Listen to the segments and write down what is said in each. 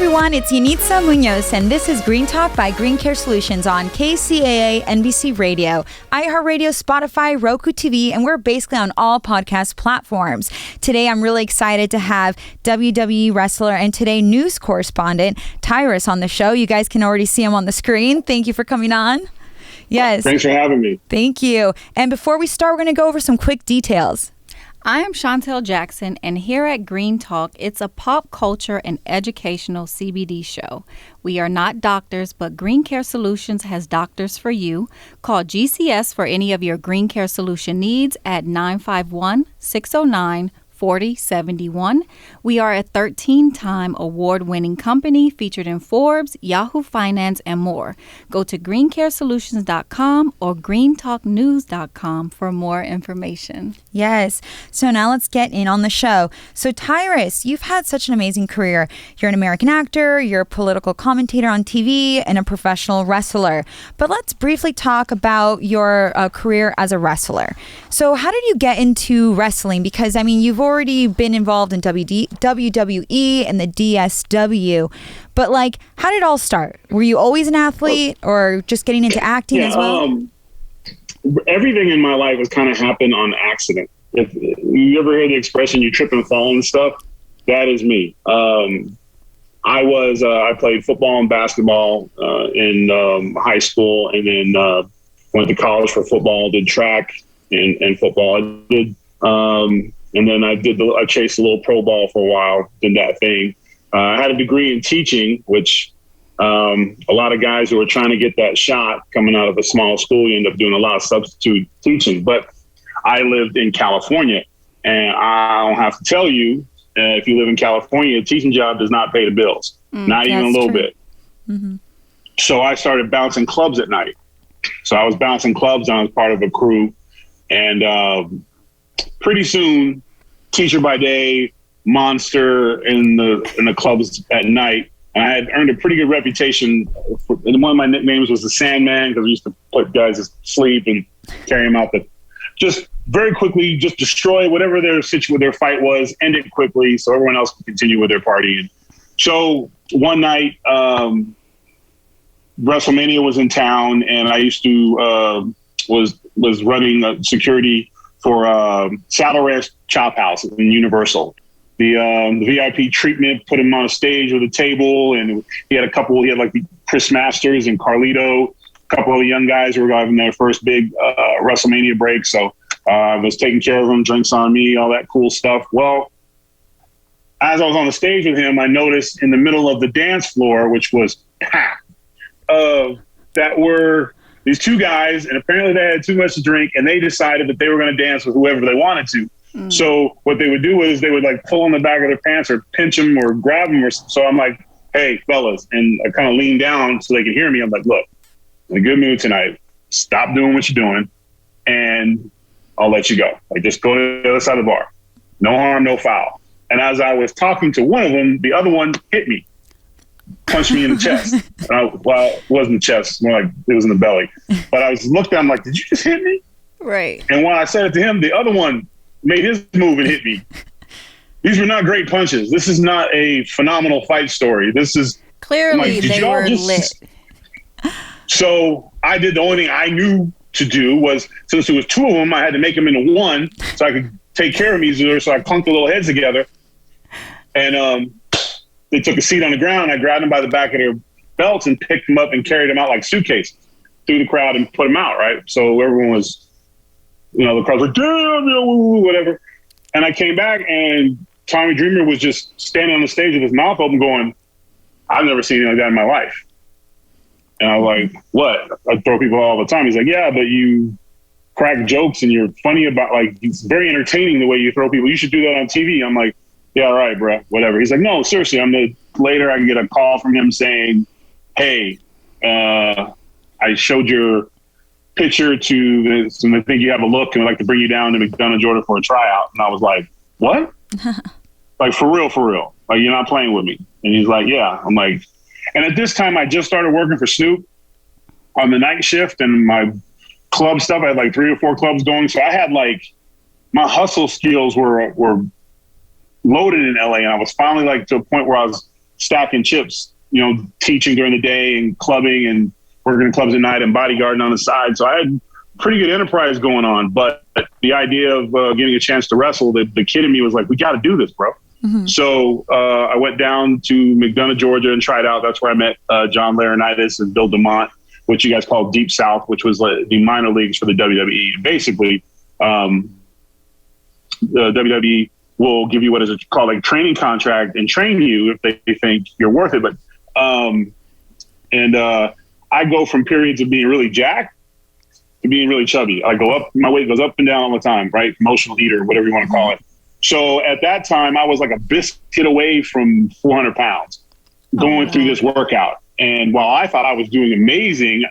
everyone, it's Yanitza Munoz, and this is Green Talk by Green Care Solutions on KCAA NBC Radio, iHeartRadio, Spotify, Roku TV, and we're basically on all podcast platforms. Today, I'm really excited to have WWE wrestler and Today news correspondent Tyrus on the show. You guys can already see him on the screen. Thank you for coming on. Yes. Thanks for having me. Thank you. And before we start, we're going to go over some quick details. I am Chantel Jackson, and here at Green Talk, it's a pop culture and educational CBD show. We are not doctors, but Green Care Solutions has doctors for you. Call GCS for any of your Green Care Solution needs at 951-609-4071. We are a 13-time award-winning company featured in Forbes, Yahoo Finance, and more. Go to greencaresolutions.com or greentalknews.com for more information. Yes. So now let's get in on the show. So Tyrus, you've had such an amazing career. You're an American actor, you're a political commentator on TV, and a professional wrestler. But let's briefly talk about your career as a wrestler. So how did you get into wrestling? Because, I mean, you've already been involved in WWE and the DSW. But, like, how did it all start? Were you always an athlete or just getting into acting as well? Everything in my life has kind of happened on accident. If you ever hear the expression, you trip and fall and stuff, that is me. I played football and basketball in high school, and then went to college for football, did track and football. And then I chased a little pro ball for a while, did that thing. I had a degree in teaching, which a lot of guys who are trying to get that shot coming out of a small school, you end up doing a lot of substitute teaching. But I lived in California, and I don't have to tell you, if you live in California, a teaching job does not pay the bills, not even a little bit. Mm-hmm. So I started bouncing clubs at night. So I was bouncing clubs, and I was part of a crew. And pretty soon, teacher by day, monster in the clubs at night. And I had earned a pretty good reputation. And one of my nicknames was the Sandman, because I used to put guys to sleep and carry them out. Just very quickly, just destroy whatever their fight was, end it quickly so everyone else could continue with their party. And so one night, WrestleMania was in town, and I used to was running security for Saddle Ranch Chop House in Universal. The VIP treatment put him on a stage with a table, and he had like the Chris Masters and Carlito, a couple of the young guys who were having their first big WrestleMania break. So I was taking care of them, drinks on me, all that cool stuff. Well, as I was on the stage with him, I noticed in the middle of the dance floor, which was packed, that were these two guys, and apparently they had too much to drink, and they decided that they were going to dance with whoever they wanted to. Mm. So what they would do is they would like pull on the back of their pants or pinch them or grab them. So I'm like, hey, fellas. And I kind of lean down so they could hear me. I'm like, look, I'm in a good mood tonight. Stop doing what you're doing, and I'll let you go. Like, just go to the other side of the bar. No harm, no foul. And as I was talking to one of them, the other one hit me, punched me in the chest. Well, it wasn't the chest, more like it was in the belly. But I was looked at him like, did you just hit me? Right. And when I said it to him, the other one made his move and hit me. These were not great punches. This is not a phenomenal fight story. This is clearly they were lit. So I did the only thing I knew to do was, since there was two of them, I had to make them into one so I could take care of them easier. So I clunked the little heads together, and they took a seat on the ground. I grabbed them by the back of their belts and picked them up and carried them out like suitcases through the crowd and put them out. Right. So everyone was, the crowd was like, damn, whatever. And I came back, and Tommy Dreamer was just standing on the stage with his mouth open going, I've never seen anything like that in my life. And I was like, what? I throw people all the time. He's like, yeah, but you crack jokes and you're funny about, like, it's very entertaining the way you throw people. You should do that on TV. I'm like, yeah, all right, bro, whatever. He's like, no, seriously. Later I can get a call from him saying, hey, I showed your picture to this, and I think you have a look, and I'd like to bring you down to McDonough, Georgia for a tryout. And I was like, what? Like, for real. Like, you're not playing with me. And he's like, yeah. I'm like, and at this time I just started working for Snoop on the night shift, and my club stuff, I had like 3 or 4 clubs going. So I had like, my hustle skills were loaded in LA. And I was finally like to a point where I was stacking chips, teaching during the day and clubbing and working in clubs at night and bodyguarding on the side. So I had pretty good enterprise going on. But the idea of getting a chance to wrestle, the kid in me was like, we got to do this, bro. Mm-hmm. So I went down to McDonough, Georgia and tried out. That's where I met John Laurinaitis and Bill DeMont, which you guys call Deep South, which was the minor leagues for the WWE. Basically, the WWE will give you what is called a training contract and train you if they think you're worth it. But I go from periods of being really jacked to being really chubby. I go up, my weight goes up and down all the time, right? Emotional eater, whatever you want to call it. So at that time, I was like a biscuit away from 400 pounds going through this workout. And while I thought I was doing amazing,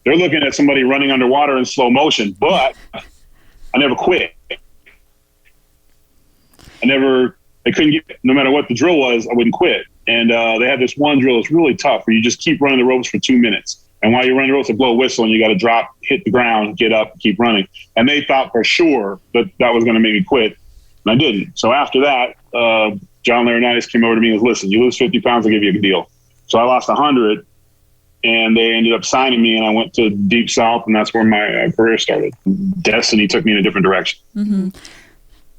they're looking at somebody running underwater in slow motion. But I never quit. They couldn't get, no matter what the drill was, I wouldn't quit. And they had this one drill that's really tough where you just keep running the ropes for 2 minutes. And while you're running the ropes, they blow a whistle and you got to drop, hit the ground, get up, keep running. And they thought for sure that was going to make me quit. And I didn't. So after that, John Laurinaitis came over to me and was, listen, you lose 50 pounds, I'll give you a deal. So I lost 100 and they ended up signing me and I went to Deep South and that's where my career started. Destiny took me in a different direction. Mm-hmm.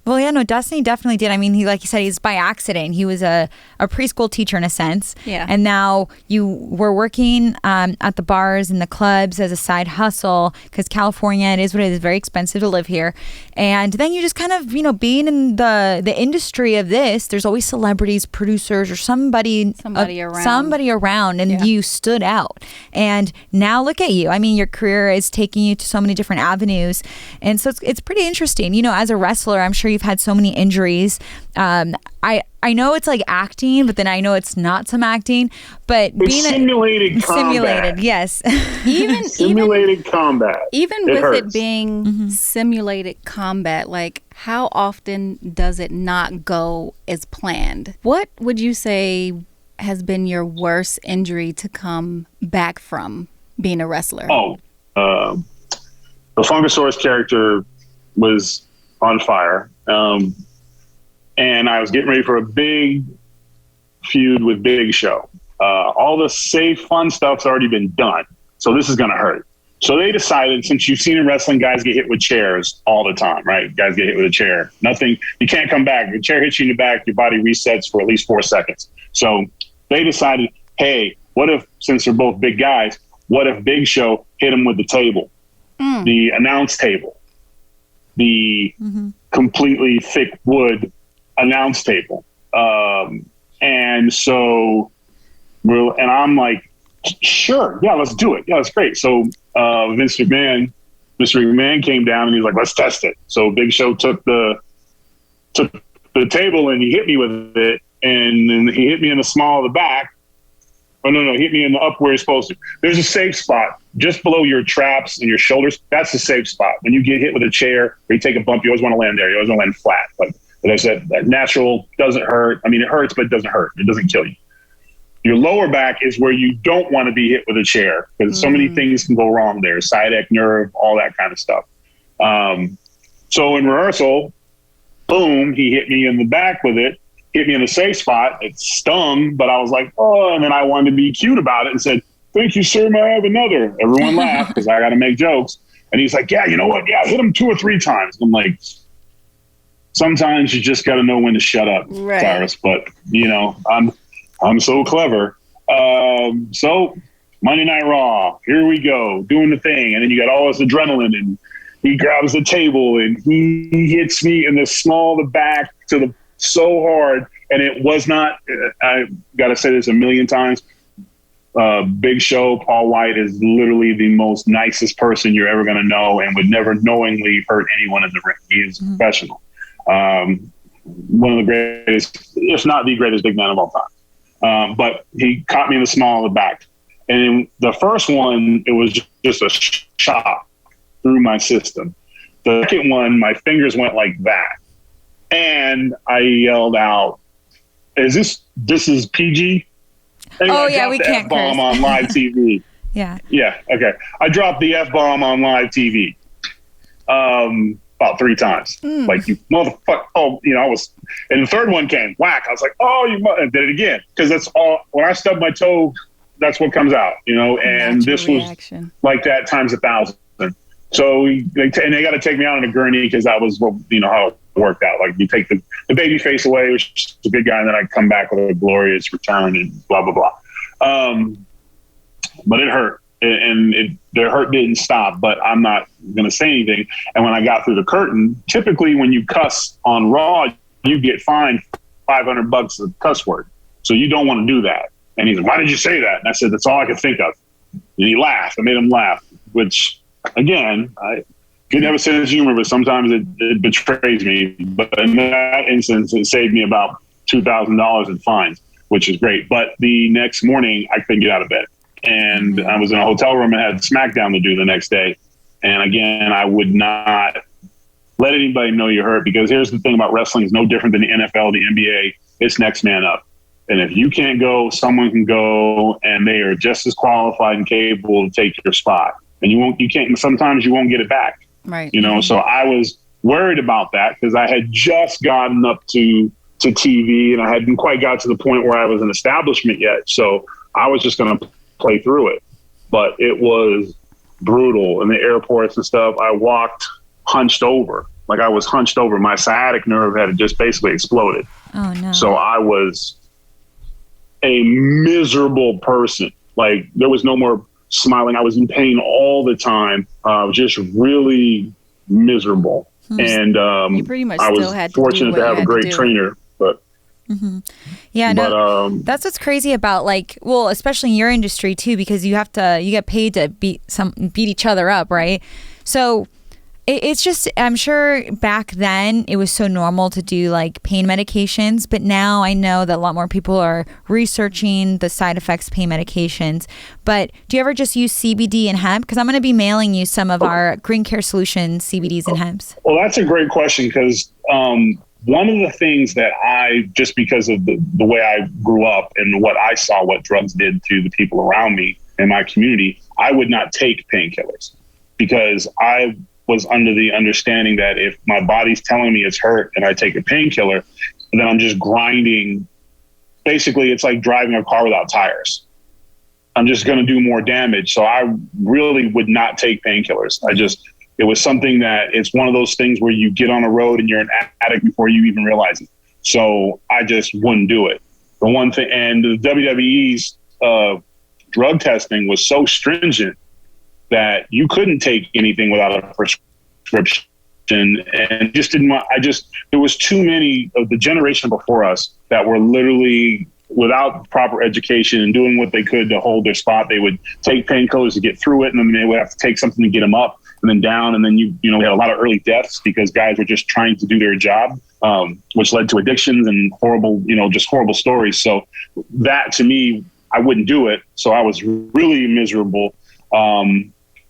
Well, yeah, no, Destiny definitely did. I mean, he, like you said, he's by accident. He was a preschool teacher in a sense. Yeah. And now you were working at the bars and the clubs as a side hustle because California, it is what it is, very expensive to live here. And then you just kind of, being in the industry of this, there's always celebrities, producers, or somebody around, and you stood out. And now look at you. I mean, your career is taking you to so many different avenues. And so it's pretty interesting. As a wrestler, I'm sure you've had so many injuries. I know it's like acting, but then I know it's not some acting. But being simulated, yes, simulated combat. Even with it being simulated combat, like how often does it not go as planned? What would you say has been your worst injury to come back from being a wrestler? The Fungosaurus character was on fire. And I was getting ready for a big feud with Big Show. All the safe, fun stuff's already been done. So this is going to hurt. So they decided, since you've seen in wrestling, guys get hit with chairs all the time, right? Guys get hit with a chair. Nothing, you can't come back. If a chair hits you in the back, your body resets for at least 4 seconds. So they decided, hey, what if, since they're both big guys, what if Big Show hit him with the table, the announce table, the completely thick wood announce table. And so I'm like, sure, yeah, let's do it. Yeah, that's great. So Mr. McMahon came down and he's like, let's test it. So Big Show took the table and he hit me with it, and then he hit me in the small of the back. Oh, no, hit me in the up where he's supposed to. There's a safe spot just below your traps and your shoulders. That's the safe spot. When you get hit with a chair or you take a bump, you always want to land there. You always want to land flat. But as I said, that natural doesn't hurt. I mean, it hurts, but it doesn't hurt. It doesn't kill you. Your lower back is where you don't want to be hit with a chair because so many things can go wrong there. Sciatic nerve, all that kind of stuff. So in rehearsal, boom, he hit me in the back with it. Hit me in the safe spot. It stung, but I was like, oh, and then I wanted to be cute about it and said, thank you, sir. May I have another? Everyone laughed because I got to make jokes. And he's like, yeah, you know what? Yeah, hit him 2 or 3 times. I'm like, sometimes you just got to know when to shut up, right, Tyrus. But, I'm so clever. So Monday Night Raw, here we go, doing the thing. And then you got all this adrenaline and he grabs the table and he hits me in the small of the back so hard, and it was not, I got to say this a million times, Big Show, Paul White is literally the most nicest person you're ever going to know and would never knowingly hurt anyone in the ring. He is professional. One of the greatest, if not the greatest big man of all time. But he caught me in the small of the back. And in the first one, it was just a shot through my system. The second one, my fingers went like that. And I yelled out, this is PG? Anyway, we can't F-bomb curse. on live TV. Yeah. Yeah, okay. I dropped the F-bomb on live TV. about 3 times. Like, you motherfucker. Oh, I was, and the third one came, whack. I was like, oh, and did it again. Because that's all, when I stub my toe, that's what comes out, and this was like that times 1,000. So they got to take me out on a gurney because that was how it worked out. Like, you take the baby face away, which is a big guy, and then I come back with a glorious return and blah, blah, blah. But it hurt. And the hurt didn't stop, but I'm not going to say anything. And when I got through the curtain, typically when you cuss on Raw, you get fined $500 a cuss word. So you don't want to do that. And he's like, why did you say that? And I said, that's all I could think of. And he laughed. I made him laugh, which, again, I could have a sense of humor, but sometimes it betrays me. But in that instance, it saved me about $2,000 in fines, which is great. But the next morning, I couldn't get out of bed. And I was in a hotel room and had SmackDown to do the next day. And again, I would not let anybody know you're hurt, because here's the thing about wrestling, is no different than the NFL, the NBA. It's next man up. And if you can't go, someone can go, and they are just as qualified and capable to take your spot. And sometimes you won't get it back. Right. So I was worried about that because I had just gotten up to TV and I hadn't quite got to the point where I was an establishment yet. So I was just going to play through it. But it was brutal in the airports and stuff. I walked hunched over. Like, I was hunched over. My sciatic nerve had just basically exploded. Oh, no. So I was a miserable person. Like, there was no more smiling. I was in pain all the time. Just really miserable. And you pretty much I still was had to fortunate to have a great trainer. But yeah, no, that's what's crazy about, like, well, especially in your industry too, because you get paid to beat each other up, right? So it's just, I'm sure back then it was so normal to do like pain medications, but now I know that a lot more people are researching the side effects of pain medications. But do you ever just use CBD and hemp? Because I'm going to be mailing you some of our Green Care Solutions CBDs and hemps. Well, that's a great question, because one of the things that just because of the way I grew up and what I saw what drugs did to the people around me in my community, I would not take painkillers, because I was under the understanding that if my body's telling me it's hurt and I take a painkiller, then I'm just grinding. Basically, it's like driving a car without tires. I'm just going to do more damage. So I really would not take painkillers. It was something that it's one of those things where you get on a road and you're an addict before you even realize it. So I just wouldn't do it. The one thing, and the WWE's drug testing was so stringent that you couldn't take anything without a prescription, and there was too many of the generation before us that were literally without proper education and doing what they could to hold their spot. They would take painkillers to get through it, and then they would have to take something to get them up and then down. And then we had a lot of early deaths because guys were just trying to do their job, which led to addictions and horrible stories. So that, to me, I wouldn't do it. So I was really miserable.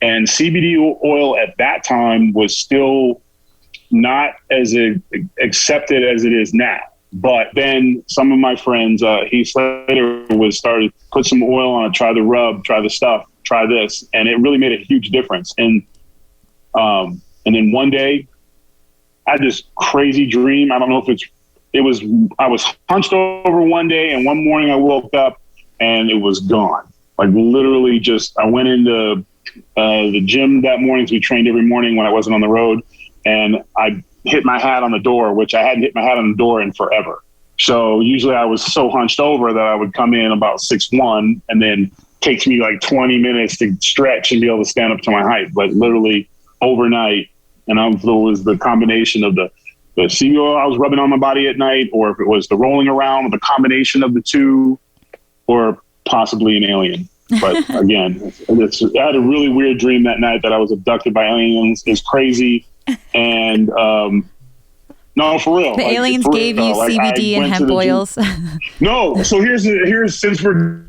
And CBD oil at that time was still not as accepted as it is now. But then some of my friends, Heath Slater, started put some oil on it, try the rub, try the stuff, try this, and it really made a huge difference. And then one day, I had this crazy dream. I don't know if I was hunched over one day, and one morning I woke up and it was gone. Like, literally, I went into the gym that morning. So we trained every morning when I wasn't on the road, and I hit my hat on the door, which I hadn't hit my hat on the door in forever. So usually I was so hunched over that I would come in about 6'1", and then takes me like 20 minutes to stretch and be able to stand up to my height. But literally overnight, and it was the combination of the CBD I was rubbing on my body at night, or if it was the rolling around, or the combination of the two, or possibly an alien. But again, I had a really weird dream that night that I was abducted by aliens. It's crazy. And no, for real. The aliens gave you CBD and hemp oils. No. So here's since we're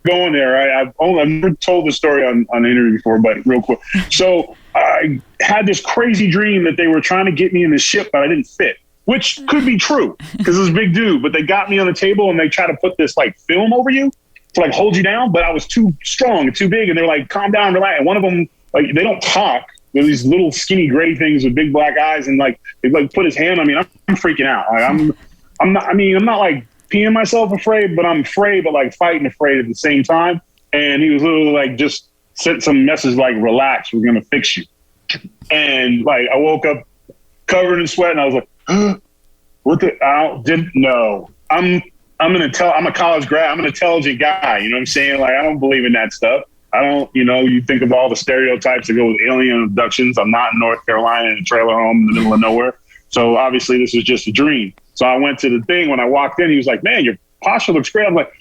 going there, I've never told the story on an interview before, but real quick. So I had this crazy dream that they were trying to get me in the ship, but I didn't fit, which could be true because it was a big dude. But they got me on the table and they try to put this like film over you to hold you down, but I was too strong and too big, and they're like, calm down, relax. And one of them, like, they don't talk, They're these little skinny gray things with big black eyes, and like they like put his hand on me. And I'm freaking out. Like I'm not. I mean, I'm not like peeing myself afraid, but I'm afraid, but like fighting afraid at the same time. And he was literally like just sent some message like, "Relax, we're gonna fix you." And like I woke up covered in sweat, and I was like, "What the? I didn't know." I'm a college grad. I'm an intelligent guy. You know what I'm saying? Like I don't believe in that stuff. I don't, you think of all the stereotypes that go with alien abductions. I'm not in North Carolina in a trailer home in the middle of nowhere. So obviously this was just a dream. So I went to the thing. When I walked in, he was like, "Man, your posture looks great." I'm like,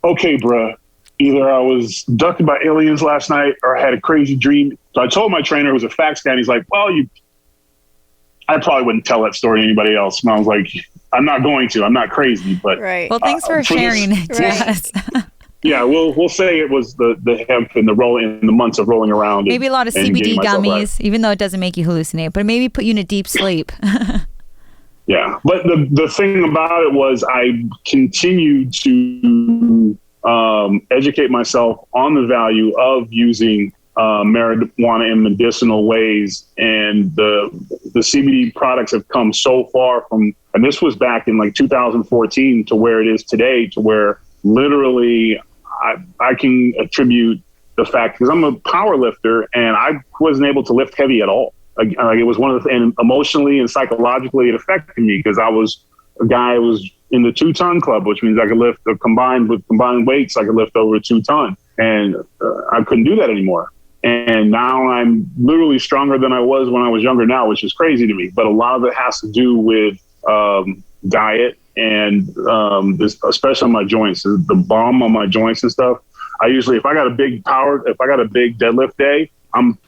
"Okay, bruh. Either I was abducted by aliens last night or I had a crazy dream." So I told my trainer, who was a fax guy, he's like, "Well, I probably wouldn't tell that story to anybody else." And I was like, "I'm not going to. I'm not crazy." But right. Well, thanks for sharing it to us. Yeah, we'll say it was the hemp and the months of rolling around. Maybe a lot of CBD gummies, even though it doesn't make you hallucinate, but maybe put you in a deep sleep. Yeah, but the thing about it was I continued to educate myself on the value of using marijuana in medicinal ways, and the CBD products have come so far from, and this was back in like 2014 to where it is today, to where literally I can attribute the fact, because I'm a power lifter and I wasn't able to lift heavy at all. Like it was one of the, and emotionally and psychologically it affected me, because I was a guy who was in the 2-ton club, which means I could lift combined weights, I could lift over 2 ton, and I couldn't do that anymore. And now I'm literally stronger than I was when I was younger now, which is crazy to me. But a lot of it has to do with diet and this, especially on my joints, the balm on my joints and stuff. I usually, if I got a big deadlift day, I'm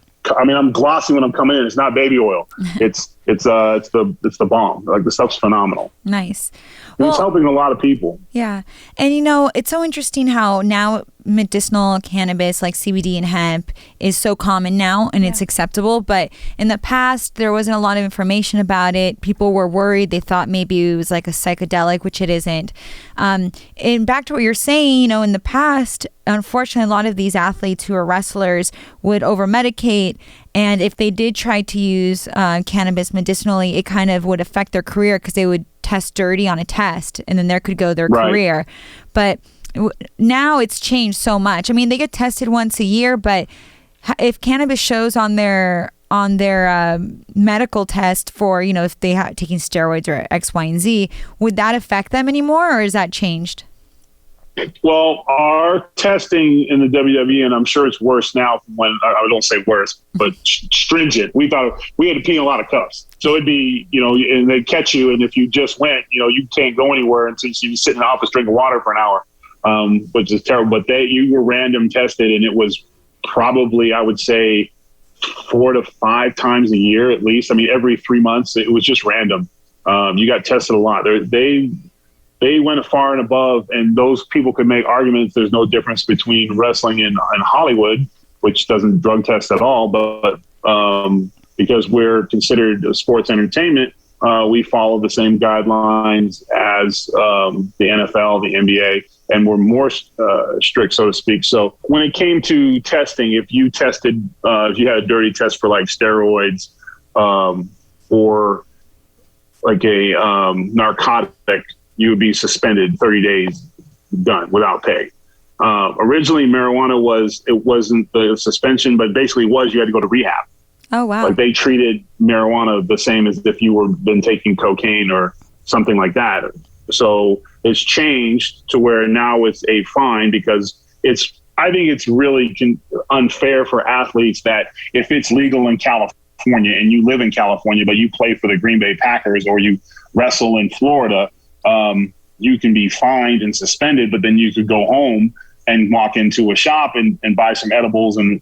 glossy when I'm coming in. It's not baby oil. It's the balm. Like the stuff's phenomenal. Nice. And it's helping a lot of people. Yeah. And it's so interesting how now medicinal cannabis like CBD and hemp is so common now, and it's acceptable. But in the past, there wasn't a lot of information about it. People were worried. They thought maybe it was like a psychedelic, which it isn't. And back to what you're saying, in the past, unfortunately, a lot of these athletes who are wrestlers would over-medicate. And if they did try to use cannabis medicinally, it kind of would affect their career, because they would test dirty on a test, and then there could go their career. But now it's changed so much. I mean, they get tested once a year, but if cannabis shows on their medical test for, if they are taking steroids or X, Y, and Z, would that affect them anymore, or is that changed? Well, our testing in the WWE, and I'm sure it's worse now from when, I don't say worse, but stringent. We thought we had to pee in a lot of cups. So it'd be, and they'd catch you, and if you just went, you can't go anywhere until you sit in the office drinking water for an hour, which is terrible. But you were random tested, and it was probably, I would say, 4 to 5 times a year at least. I mean, every 3 months, it was just random. You got tested a lot. They went far and above, and those people could make arguments. There's no difference between wrestling and Hollywood, which doesn't drug test at all. But because we're considered a sports entertainment, we follow the same guidelines as the NFL, the NBA, and we're more strict, so to speak. So when it came to testing, if you had a dirty test for like steroids or like a narcotic, you would be suspended 30 days, done, without pay. Originally, marijuana wasn't the suspension, but basically you had to go to rehab. Oh, wow. Like they treated marijuana the same as if you were been taking cocaine or something like that. So it's changed to where now it's a fine, because I think it's really unfair for athletes that if it's legal in California and you live in California, but you play for the Green Bay Packers or you wrestle in Florida, you can be fined and suspended, but then you could go home and walk into a shop and buy some edibles and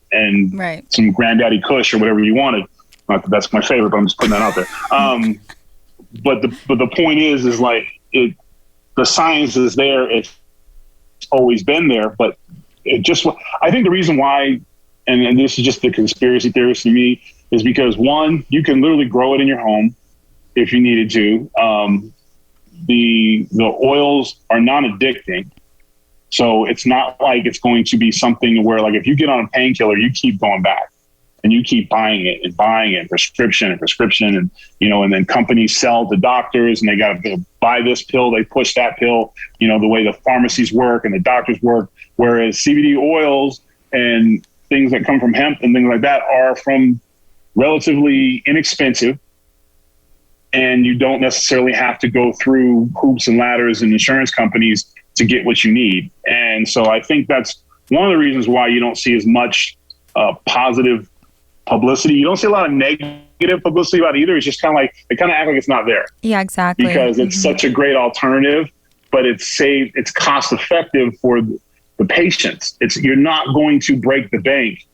some Granddaddy Kush or whatever you wanted. Not that that's my favorite, but I'm just putting that out there. But the point is like the science is there. It's always been there, but I think the reason why, and this is just the conspiracy theorist to me, is because one, you can literally grow it in your home if you needed to. The oils are non-addicting. So it's not like it's going to be something where like if you get on a painkiller, you keep going back. and you keep buying it and buying it, prescription and prescription. And, and then companies sell to doctors and they got to buy this pill. They push that pill, the way the pharmacies work and the doctors work. Whereas CBD oils and things that come from hemp and things like that are from relatively inexpensive. And you don't necessarily have to go through hoops and ladders and insurance companies to get what you need. And so I think that's one of the reasons why you don't see as much positive publicity. You don't see a lot of negative publicity about it either. It's just kind of like, they kind of act like it's not there. Yeah, exactly. Because it's such a great alternative, but it's cost effective for the patients. You're not going to break the bank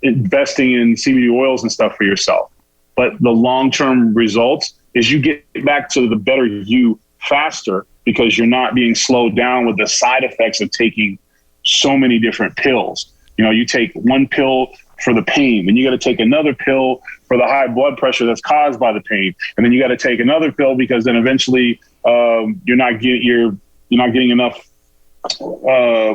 investing in CBD oils and stuff for yourself. But the long-term results is you get back to the better you faster because you're not being slowed down with the side effects of taking so many different pills. You take one pill for the pain, and you got to take another pill for the high blood pressure that's caused by the pain, and then you got to take another pill because then eventually you're not getting enough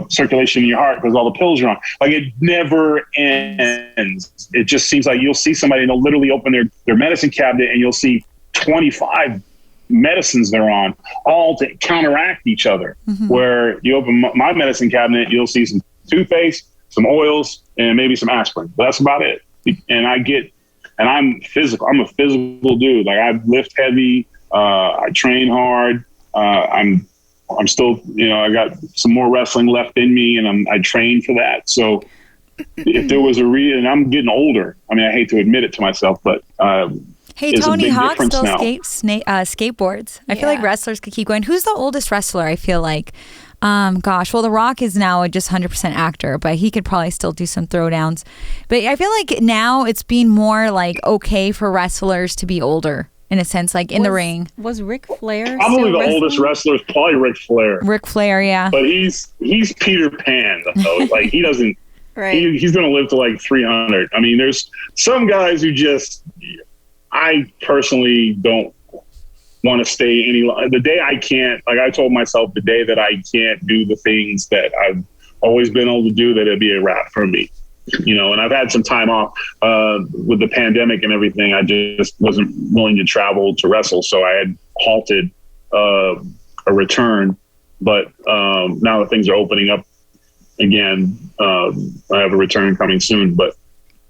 circulation in your heart because all the pills you're on. Like, it never ends. It just seems like you'll see somebody and they'll literally open their medicine cabinet and you'll see 25 medicines they're on, all to counteract each other. Where you open my medicine cabinet, you'll see some toothpaste, some oils, and maybe some aspirin. But that's about it. And I'm physical. I'm a physical dude. Like, I lift heavy. I train hard. I'm still, I got some more wrestling left in me, and I train for that. So if there was a reason, I'm getting older. I mean, I hate to admit it to myself, but hey, Tony Hawk still skateboards. I feel like wrestlers could keep going. Who's the oldest wrestler? I feel like, well, The Rock is now a just 100% actor, but he could probably still do some throwdowns. But I feel like now it's being more like okay for wrestlers to be older. In a sense, like in the ring. Was Ric Flair probably the oldest wrestler is probably Ric Flair. Ric Flair, yeah. But he's Peter Pan, though. Like, he doesn't, right. He's going to live to like 300. I mean, there's some guys who I personally don't want to stay the day I can't, like I told myself, the day that I can't do the things that I've always been able to do, that it'd be a wrap for me. And I've had some time off with the pandemic and everything. I just wasn't willing to travel to wrestle. So I had halted a return. But now that things are opening up again, I have a return coming soon. But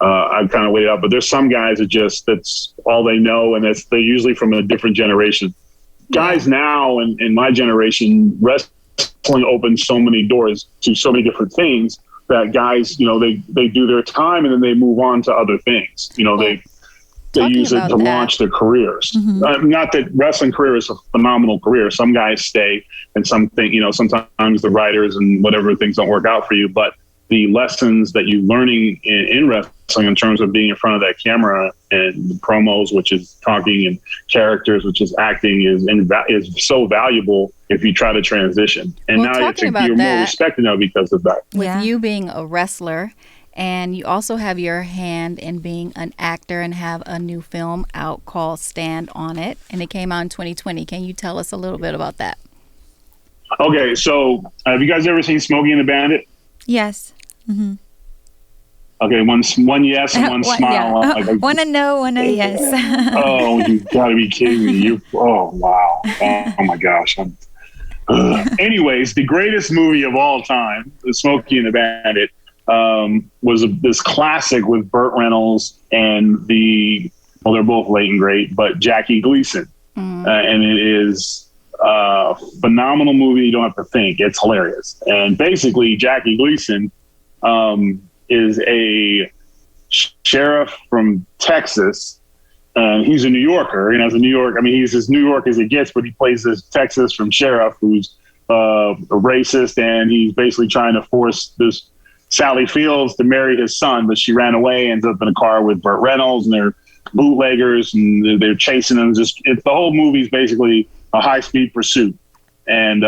I've kind of waited out. But there's some guys that that's all they know. And they're usually from a different generation. Guys now in my generation, wrestling opens so many doors to so many different things that guys, they do their time and then they move on to other things. They use it to launch their careers. Not that wrestling career is a phenomenal career. Some guys stay, and sometimes the writers and whatever things don't work out for you. But the lessons that you're learning in wrestling in terms of being in front of that camera and the promos, which is talking, and characters, which is acting, is so valuable if you try to transition. And now you're more respected now because of that. With you being a wrestler, and you also have your hand in being an actor and have a new film out called Stand On It, and it came out in 2020. Can you tell us a little bit about that? Okay, so have you guys ever seen Smokey and the Bandit? Yes. Okay, one yes and one smile. Yeah. One a no, one a yes. Oh, you gotta be kidding me! Oh wow! Oh my gosh! Anyways, the greatest movie of all time, The Smokey and the Bandit, was this classic with Burt Reynolds and they're both late and great, but Jackie Gleason, and it is a phenomenal movie. You don't have to think; it's hilarious. And basically, Jackie Gleason is a sheriff from Texas, and he's a New Yorker. And as a New York, he's as New York as it gets, but he plays this Texas from sheriff who's a racist, and he's basically trying to force this Sally Fields to marry his son, but she ran away, ends up in a car with Burt Reynolds, and they're bootleggers, and they're chasing them. The whole movie is basically a high-speed pursuit, and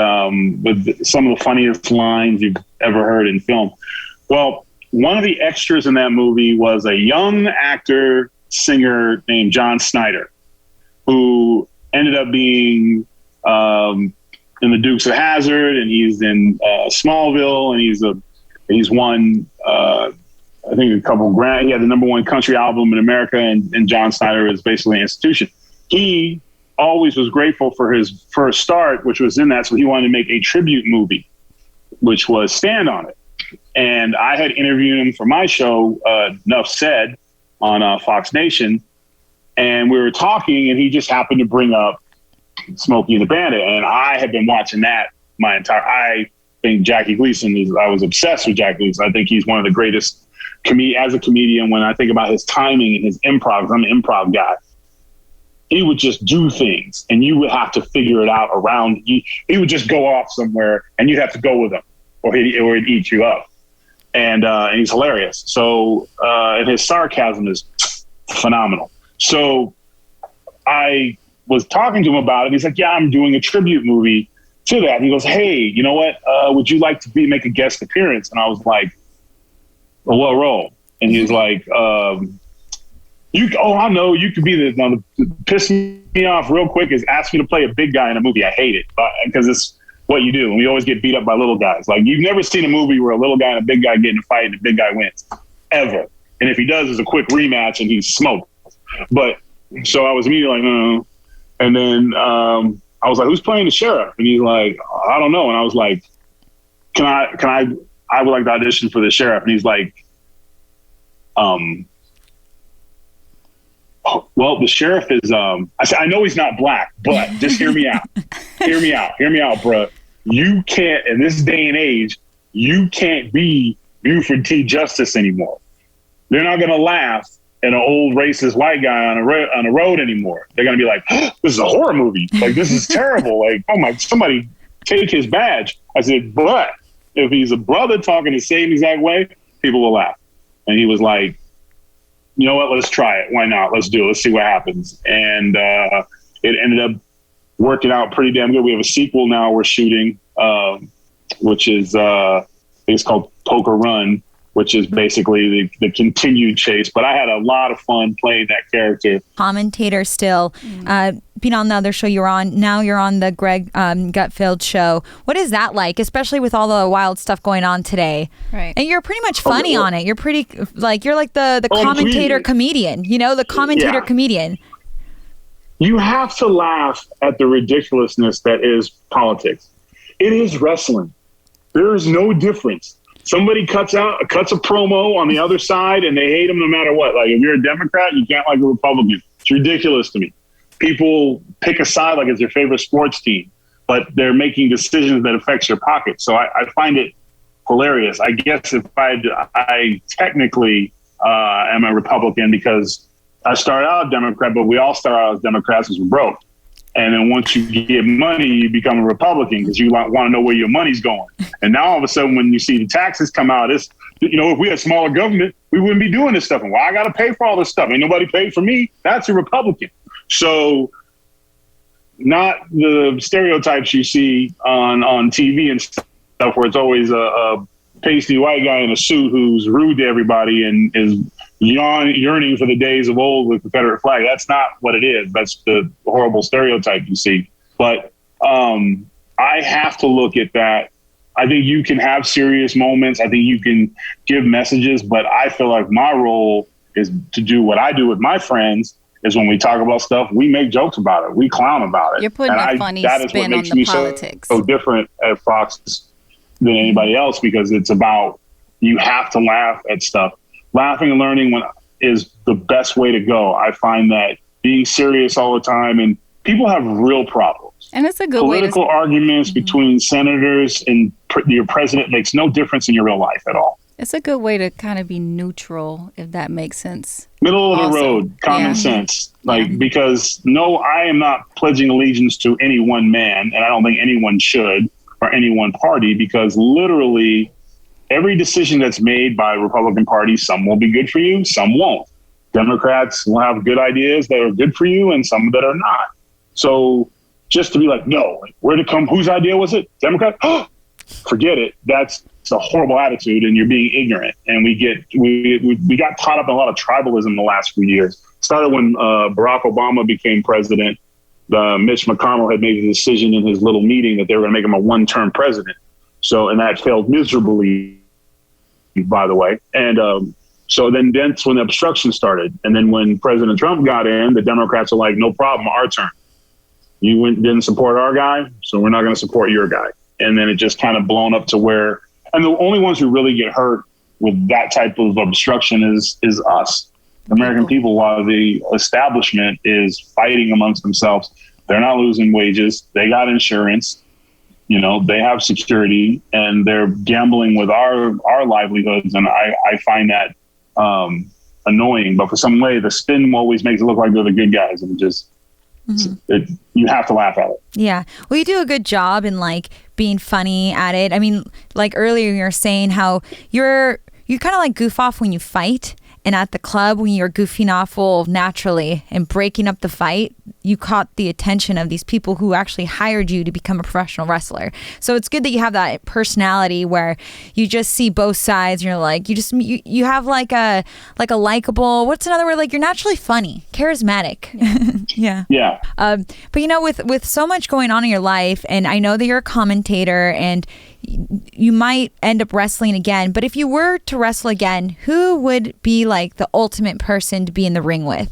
with some of the funniest lines you've ever heard in film. Well, one of the extras in that movie was a young actor, singer named John Snyder, who ended up being in the Dukes of Hazzard, and he's in Smallville, and he's won I think a couple grand. He had the #1 country album in America, and John Snyder is basically an institution. He always was grateful for his first start, which was in that. So he wanted to make a tribute movie, which was Stand on It. And I had interviewed him for my show, Enough Said, on Fox Nation. And we were talking, and he just happened to bring up Smokey and the Bandit. And I had been watching that I think Jackie Gleason I was obsessed with Jackie Gleason. I think he's one of the greatest as a comedian. When I think about his timing and his improv, 'cause I'm an improv guy, he would just do things and you would have to figure it out around. He would just go off somewhere and you'd have to go with him or he'd eat you up. And he's hilarious. So, and his sarcasm is phenomenal. So I was talking to him about it. He's like, yeah, I'm doing a tribute movie to that. And he goes, hey, you know what? Would you like to make a guest appearance? And I was like, well, what role? And he was like, I know you could be the piss me off real quick is ask me to play a big guy in a movie. I hate it because it's what you do. And we always get beat up by little guys. Like, you've never seen a movie where a little guy and a big guy get in a fight and the big guy wins ever. And if he does, it's a quick rematch and he's smoked. But so I was immediately like, no. And then I was like, who's playing the sheriff? And he's like, I don't know. And I was like, I would like to audition for the sheriff. And he's like, well, the sheriff is, I said, I know he's not black, but just hear me out. Hear me out, bro. You can't, in this day and age, you can't be Buford T. Justice anymore. They're not going to laugh at an old racist white guy on a road anymore. They're going to be like, this is a horror movie. Like, this is terrible. Like, oh my, somebody take his badge. I said, but if he's a brother talking the same exact way, people will laugh. And he was like, you know what, let's try it. Why not? Let's do it. Let's see what happens. And it ended up working out pretty damn good. We have a sequel now we're shooting, which is, I think it's called Poker Run, which is basically the continued chase. But I had a lot of fun playing that character. Commentator still. Being on the other show you were on, now you're on the Greg Gutfeld show. What is that like, especially with all the wild stuff going on today? Right. And you're pretty much funny on it. You're pretty, you're like the commentator comedian, the commentator comedian. You have to laugh at the ridiculousness that is politics. It is wrestling. There is no difference. Somebody cuts a promo on the other side and they hate him no matter what. Like, if you're a Democrat, you can't like a Republican. It's ridiculous to me. People pick a side like it's their favorite sports team, but they're making decisions that affects your pocket. So I find it hilarious. I guess if I technically am a Republican because I started out a Democrat, but we all start out as Democrats because we're broke. And then once you get money, you become a Republican because you want to know where your money's going. And now all of a sudden, when you see the taxes come out, it's, if we had smaller government, we wouldn't be doing this stuff. And why I got to pay for all this stuff? Ain't nobody paid for me. That's a Republican. So not the stereotypes you see on TV and stuff where it's always a pasty white guy in a suit who's rude to everybody and is yearning for the days of old with the Confederate flag. That's not what it is. That's the horrible stereotype you see. But I have to look at that. I think you can have serious moments. I think you can give messages, but I feel like my role is to do what I do with my friends is when we talk about stuff, we make jokes about it. We clown about it. You're putting a funny spin on the politics. So different at Fox than anybody else because it's about, you have to laugh at stuff. Laughing and learning is the best way to go. I find that being serious all the time, and people have real problems. And it's a good political arguments between senators and your president makes no difference in your real life at all. It's a good way to kind of be neutral, if that makes sense. Middle of the road, common sense. Because no, I am not pledging allegiance to any one man, and I don't think anyone should, or any one party, because literally every decision that's made by Republican Party, some will be good for you, some won't. Democrats will have good ideas that are good for you and some that are not. So just to be like, no, where'd it come? Whose idea was it? Democrat? Forget it. That's a horrible attitude and you're being ignorant. And we got caught up in a lot of tribalism in the last few years. Started when Barack Obama became president. Mitch McConnell had made a decision in his little meeting that they were going to make him a one-term president. So, and that failed miserably, by the way. And So then that's when the obstruction started. And then when President Trump got in, the Democrats were like, no problem, our turn. You didn't support our guy, so we're not going to support your guy. And then it just kind of blown up to where, and the only ones who really get hurt with that type of obstruction is us, American people, while the establishment is fighting amongst themselves. They're not losing wages. They got insurance. You know, they have security, and they're gambling with our livelihoods. And I find that annoying. But for some way, the spin always makes it look like they're the good guys, and just you have to laugh at it. Yeah. Well, you do a good job in like being funny at it. I mean, like earlier you were saying how you kind of like goof off when you fight. And at the club, when you're goofing off naturally and breaking up the fight, you caught the attention of these people who actually hired you to become a professional wrestler. So it's good that you have that personality where you just see both sides. And you're like, you have like a likable, what's another word? Like you're naturally funny, charismatic. Yeah. Yeah. But you know, with so much going on in your life, and I know that you're a commentator and you might end up wrestling again, but if you were to wrestle again, who would be like the ultimate person to be in the ring with?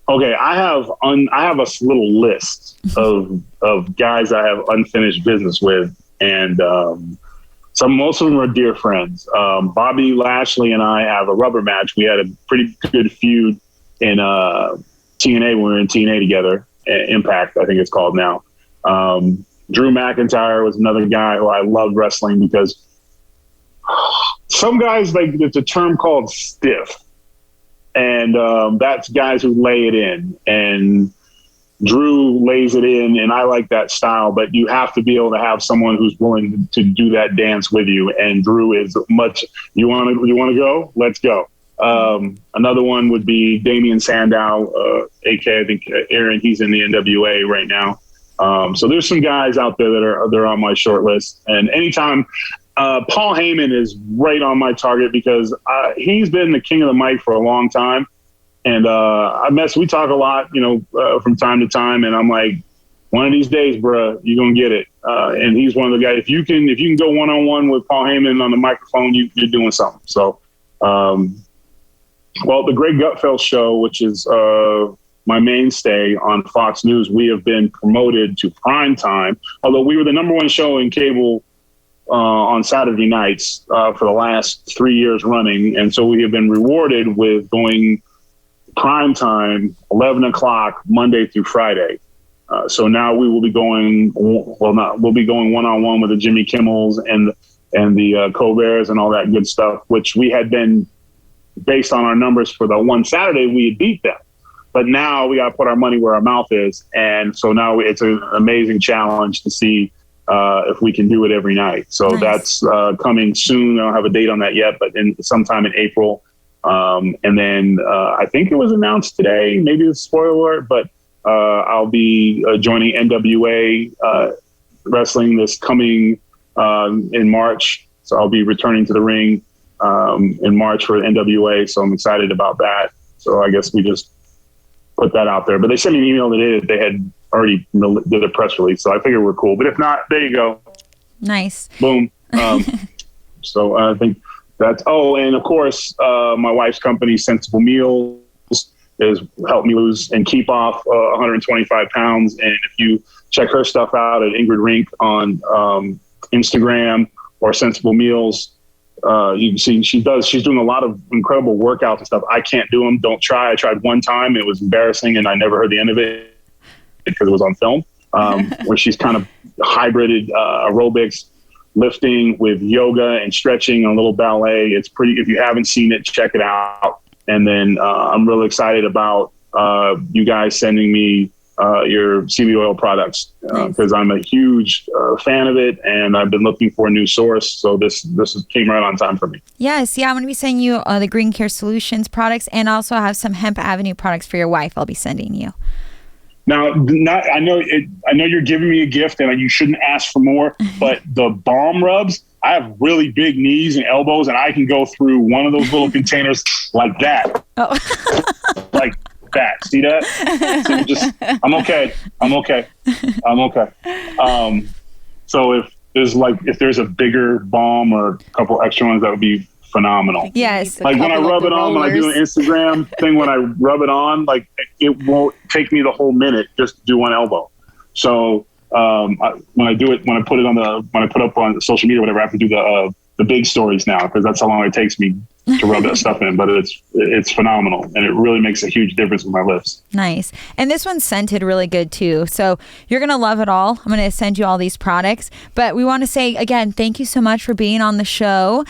Okay, I have a little list of guys I have unfinished business with, and most of them are dear friends. Bobby Lashley and I have a rubber match. We had a pretty good feud in TNA when we were in TNA together. Impact, I think it's called now. Drew McIntyre was another guy who I loved wrestling because some guys, like, there's a term called stiff. And that's guys who lay it in. And Drew lays it in, and I like that style. But you have to be able to have someone who's willing to do that dance with you. And Drew is much. You want to go? Let's go. Another one would be Damian Sandow, aka I think Aaron. He's in the NWA right now. So there's some guys out there they're on my short list. And anytime. Paul Heyman is right on my target because he's been the king of the mic for a long time. And we talk a lot, from time to time. And I'm like, one of these days, bro, you're going to get it. And he's one of the guys. If you can go one-on-one with Paul Heyman on the microphone, you're doing something. So, the Greg Gutfeld show, which is my mainstay on Fox News, we have been promoted to prime time. Although we were the #1 show in cable on Saturday nights for the last 3 years running. And so we have been rewarded with going prime time, 11 o'clock, Monday through Friday. So now we will be going, we'll be going one-on-one with the Jimmy Kimmels and the Colberts and all that good stuff, which we had been based on our numbers for the one Saturday, we had beat them. But now we got to put our money where our mouth is. And so now it's an amazing challenge to see if we can do it every night. So nice. That's coming soon. I don't have a date on that yet, but sometime in April. And then I think it was announced today, maybe it's a spoiler alert, but I'll be joining NWA wrestling this coming in March. So I'll be returning to the ring in March for NWA. So I'm excited about that. So I guess we just put that out there. But they sent me an email today that they had already did a press release. So I figure we're cool. But if not, there you go. Nice. Boom. So I think that's, and of course, my wife's company, Sensible Meals, has helped me lose and keep off 125 pounds. And if you check her stuff out at Ingrid Rink on Instagram or Sensible Meals, you can see she's doing a lot of incredible workouts and stuff. I can't do them. Don't try. I tried one time. It was embarrassing and I never heard the end of it because it was on film, where she's kind of hybrided aerobics, lifting with yoga and stretching and a little ballet. It's pretty, if you haven't seen it, check it out. And then I'm really excited about you guys sending me your CB oil products because I'm a huge fan of it and I've been looking for a new source. So this came right on time for me. Yes. Yeah. I'm going to be sending you the Green Care Solutions products and also have some Hemp Avenue products for your wife. I'll be sending you. Now, I know you're giving me a gift and you shouldn't ask for more, but the balm rubs, I have really big knees and elbows and I can go through one of those little containers like that. Oh. Like that. See that? So I'm okay. So if there's a bigger balm or a couple extra ones, that would be phenomenal. Yes. Like when I rub it on, when I do an Instagram thing, when I rub it on, like it won't take me the whole minute just to do one elbow. So when I do it, when I put up on social media, whatever, I have to do the big stories now because that's how long it takes me to rub that stuff in. But it's phenomenal, and it really makes a huge difference with my lifts. Nice. And this one's scented really good too. So you're going to love it all. I'm going to send you all these products. But we want to say, again, thank you so much for being on the show.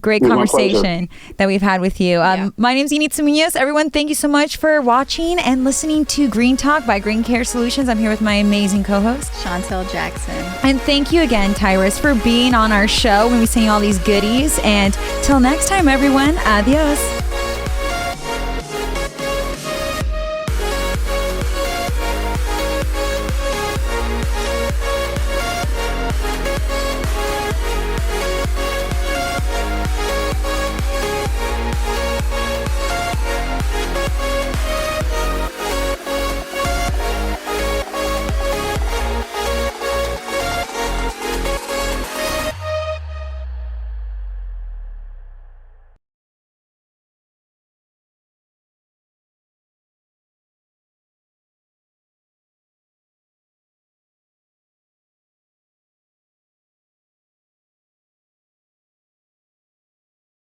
Great conversation that we've had with you. My name's Initza Munoz. Everyone, thank you so much for watching and listening to Green Talk by Green Care Solutions. I'm here with my amazing co-host, Chantel Jackson. And thank you again, Tyrus, for being on our show when we sing all these goodies. And till next time, everyone, adios.